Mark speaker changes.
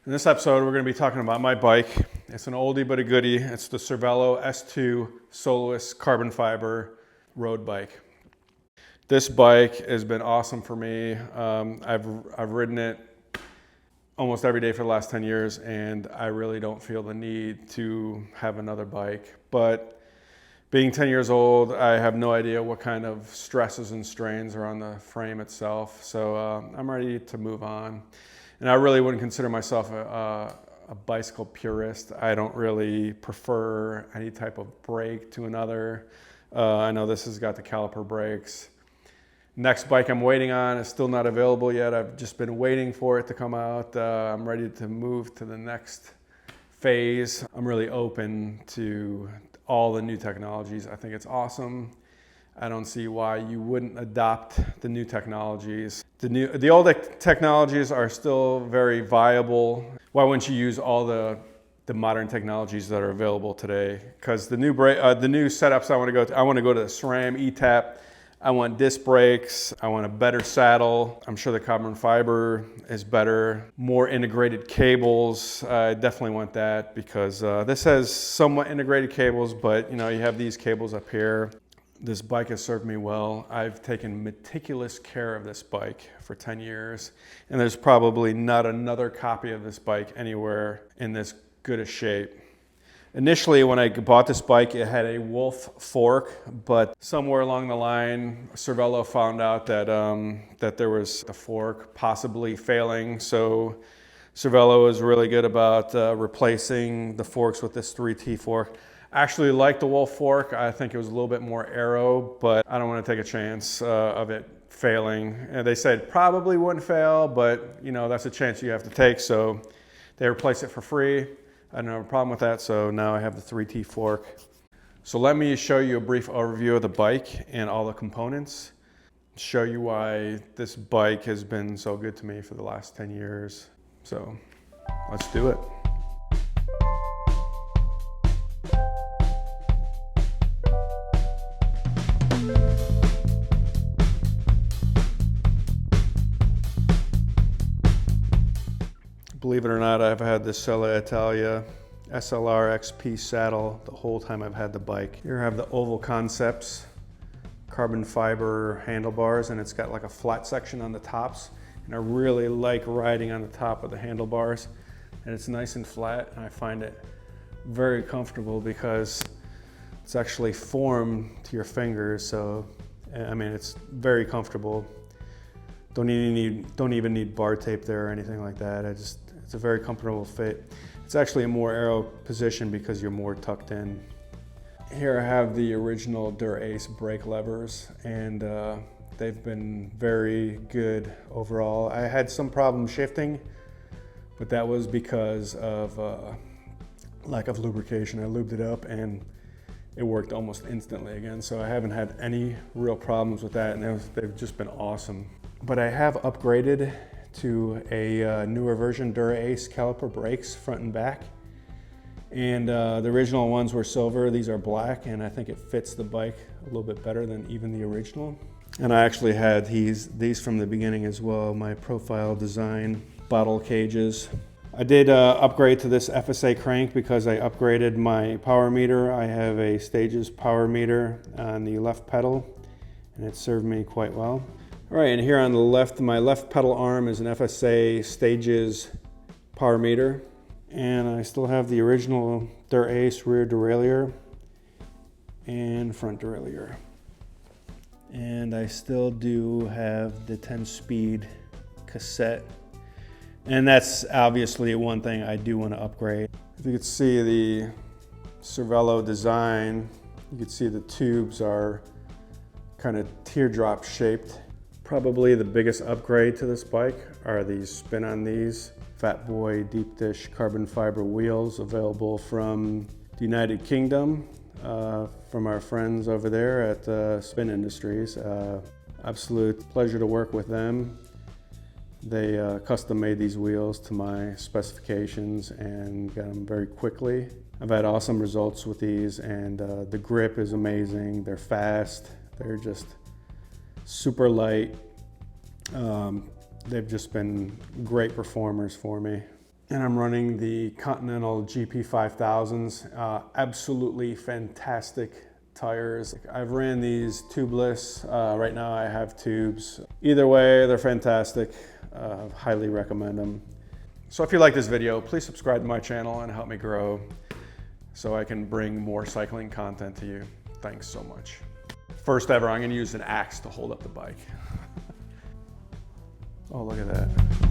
Speaker 1: In this episode, we're going to be talking about my bike. It's an oldie but a goodie. It's the Cervelo S2 Soloist carbon fiber road bike. This bike has been awesome for me. I've ridden it almost every day for the last 10 years, and I really don't feel the need to have another bike. But being 10 years old, I have no idea what kind of stresses and strains are on the frame itself. So I'm ready to move on. And I really wouldn't consider myself a bicycle purist. I don't really prefer any type of brake to another. I know this has got the caliper brakes. Next bike I'm waiting on is still not available yet. I've just been waiting for it to come out. I'm ready to move to the next phase. I'm really open to all the new technologies. I think it's awesome. I don't see why you wouldn't adopt the new technologies. The old technologies are still very viable. Why wouldn't you use all the modern technologies that are available today? Because the new setups I want to go to the SRAM E-Tap. I want disc brakes. I want a better saddle. I'm sure the carbon fiber is better. More integrated cables. I definitely want that because this has somewhat integrated cables, but you have these cables up here. This bike has served me well. I've taken meticulous care of this bike for 10 years, and there's probably not another copy of this bike anywhere in this good a shape. Initially, when I bought this bike, it had a Wolf fork, but somewhere along the line, Cervelo found out that there was a fork possibly failing. So Cervelo is really good about replacing the forks with this 3T fork. I actually like the Wolf fork. I think it was a little bit more aero, but I don't want to take a chance of it failing. And they said probably wouldn't fail, but that's a chance you have to take. So they replaced it for free. I don't have a problem with that, so now I have the 3T fork. So let me show you a brief overview of the bike and all the components. Show you why this bike has been so good to me for the last 10 years. So let's do it. Believe it or not, I've had the Selle Italia SLR XP saddle the whole time I've had the bike. Here I have the Oval Concepts carbon fiber handlebars, and it's got like a flat section on the tops. And I really like riding on the top of the handlebars, and it's nice and flat, and I find it very comfortable because it's actually formed to your fingers. So, I mean, it's very comfortable. Don't even need bar tape there or anything like that. It's a very comfortable fit. It's actually a more aero position because you're more tucked in. Here I have the original Dura-Ace brake levers, and they've been very good overall. I had some problem shifting, but that was because of lack of lubrication. I lubed it up and it worked almost instantly again. So I haven't had any real problems with that, and they've just been awesome. But I have upgraded to a newer version Dura-Ace caliper brakes front and back. And the original ones were silver, these are black, and I think it fits the bike a little bit better than even the original. And I actually had these from the beginning as well, my profile design bottle cages. I did upgrade to this FSA crank because I upgraded my power meter. I have a Stages power meter on the left pedal, and it served me quite well. All right, and here on the left, my left pedal arm is an FSA Stages power meter. And I still have the original Dura-Ace rear derailleur and front derailleur. And I still do have the 10-speed cassette. And that's obviously one thing I do want to upgrade. If you could see the Cervelo design, you could see the tubes are kind of teardrop shaped. Probably the biggest upgrade to this bike are these spin-on these Fat Boy deep dish carbon fiber wheels, available from the United Kingdom, from our friends over there at Spin Industries. Absolute pleasure to work with them. They custom made these wheels to my specifications and got them very quickly. I've had awesome results with these, and the grip is amazing. They're fast. They're just super light. They've just been great performers for me. And I'm running the Continental GP 5000s. Absolutely fantastic tires. I've ran these tubeless. Right now I have tubes. Either way, they're fantastic. Highly recommend them. So if you like this video, please subscribe to my channel and help me grow so I can bring more cycling content to you. Thanks so much. First ever, I'm gonna use an axe to hold up the bike. Oh, look at that.